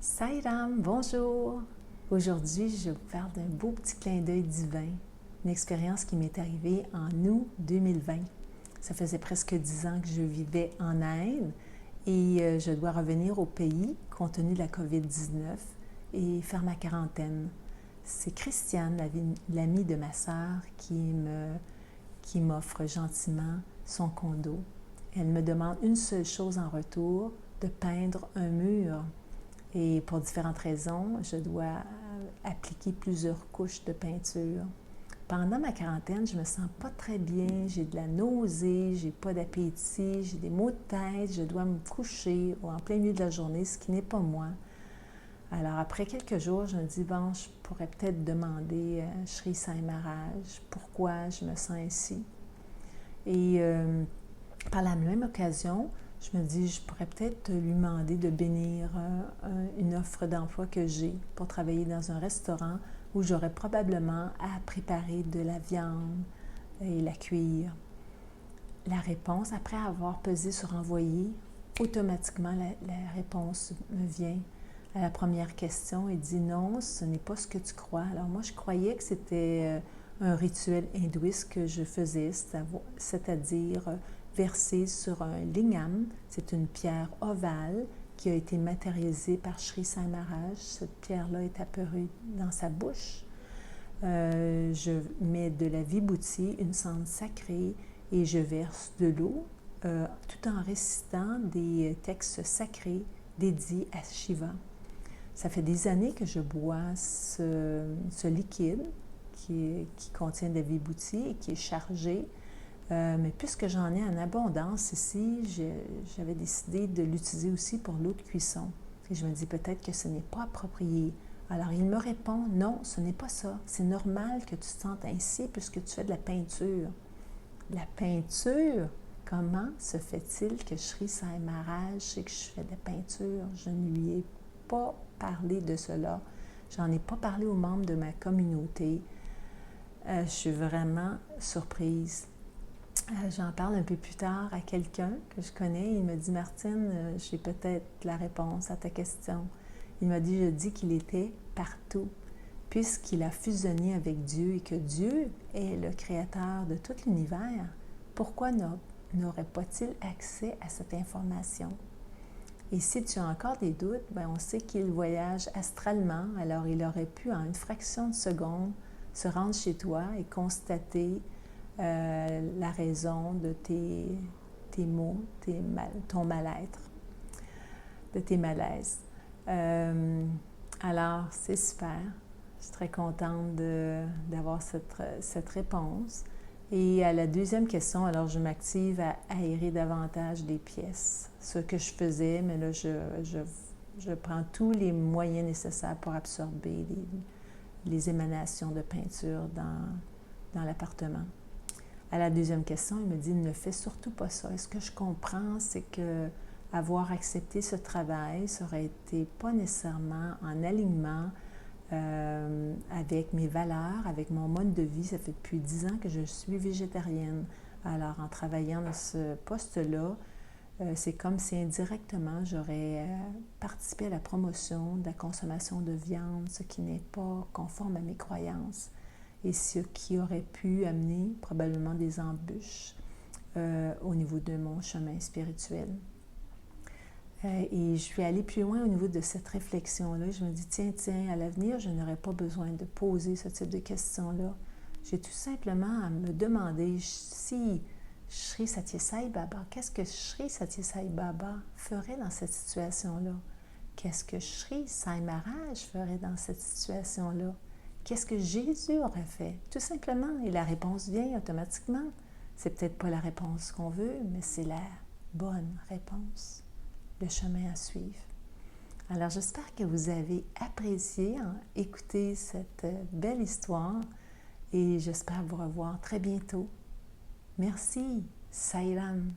Saïram, bonjour! Aujourd'hui, je vous parle d'un beau petit clin d'œil divin, une expérience qui m'est arrivée en août 2020. Ça faisait presque 10 ans que je vivais en Inde et je dois revenir au pays compte tenu de la COVID-19 et faire ma quarantaine. C'est Christiane, l'amie de ma sœur, qui m'offre gentiment son condo. Elle me demande une seule chose en retour, de peindre un mur. Et pour différentes raisons, je dois appliquer plusieurs couches de peinture. Pendant ma quarantaine, je me sens pas très bien, j'ai de la nausée, j'ai pas d'appétit, j'ai des maux de tête, je dois me coucher en plein milieu de la journée, ce qui n'est pas moi. Alors après quelques jours, je me dis, bon, je pourrais peut-être demander à Sri Sai Maharaj pourquoi je me sens ainsi. Et par la même occasion, je me dis, je pourrais peut-être lui demander de bénir une offre d'emploi que j'ai pour travailler dans un restaurant où j'aurais probablement à préparer de la viande et la cuire. La réponse, après avoir pesé sur envoyer, automatiquement la réponse me vient à la première question et dit non, ce n'est pas ce que tu crois. Alors moi, je croyais que c'était un rituel hindouiste que je faisais, c'est-à-dire versé sur un lingam. C'est une pierre ovale qui a été matérialisée par Sri Sai Maharaj. Cette pierre-là est apparue dans sa bouche. Je mets de la vibhuti, une cendre sacrée, et je verse de l'eau tout en récitant des textes sacrés dédiés à Shiva. Ça fait des années que je bois ce liquide qui contient de la vibhuti et qui est chargé. Mais puisque j'en ai en abondance ici, j'avais décidé de l'utiliser aussi pour l'eau de cuisson. Et je me dis peut-être que ce n'est pas approprié. Alors il me répond, non, ce n'est pas ça. C'est normal que tu te sentes ainsi puisque tu fais de la peinture. La peinture, comment se fait-il que Sri Sai Maharaj sait que je fais de la peinture? Je ne lui ai pas parlé de cela. J'en ai pas parlé aux membres de ma communauté. Je suis vraiment surprise. J'en parle un peu plus tard à quelqu'un que je connais. Il me dit, Martine, j'ai peut-être la réponse à ta question. Il m'a dit, je dis qu'il était partout, puisqu'il a fusionné avec Dieu et que Dieu est le créateur de tout l'univers. Pourquoi n'aurait pas-il accès à cette information? Et si tu as encore des doutes, on sait qu'il voyage astralement, alors il aurait pu, en une fraction de seconde, se rendre chez toi et constater la raison de tes maux, ton mal-être, de tes malaises. Alors, c'est super. Je suis très contente d'avoir cette réponse. Et à la deuxième question, alors je m'active à aérer davantage les pièces. Ce que je faisais, mais là, je prends tous les moyens nécessaires pour absorber les émanations de peinture dans l'appartement. À la deuxième question, il me dit, ne fais surtout pas ça. Et ce que je comprends, c'est que avoir accepté ce travail, ça aurait été pas nécessairement en alignement avec mes valeurs, avec mon mode de vie. Ça fait depuis 10 ans que je suis végétarienne. Alors, en travaillant dans ce poste-là, c'est comme si indirectement, j'aurais participé à la promotion de la consommation de viande, ce qui n'est pas conforme à mes croyances et ce qui aurait pu amener probablement des embûches au niveau de mon chemin spirituel. Et je suis allée plus loin au niveau de cette réflexion-là. Je me dis, tiens, à l'avenir, je n'aurais pas besoin de poser ce type de questions-là. J'ai tout simplement à me demander si Sri Sathya Sai Baba, qu'est-ce que Sri Sathya Sai Baba ferait dans cette situation-là? Qu'est-ce que Sri Sai Maharaj ferait dans cette situation-là? Qu'est-ce que Jésus aurait fait? Tout simplement. Et la réponse vient automatiquement. C'est peut-être pas la réponse qu'on veut, mais c'est la bonne réponse. Le chemin à suivre. Alors, j'espère que vous avez apprécié écouter cette belle histoire et j'espère vous revoir très bientôt. Merci. Sairam.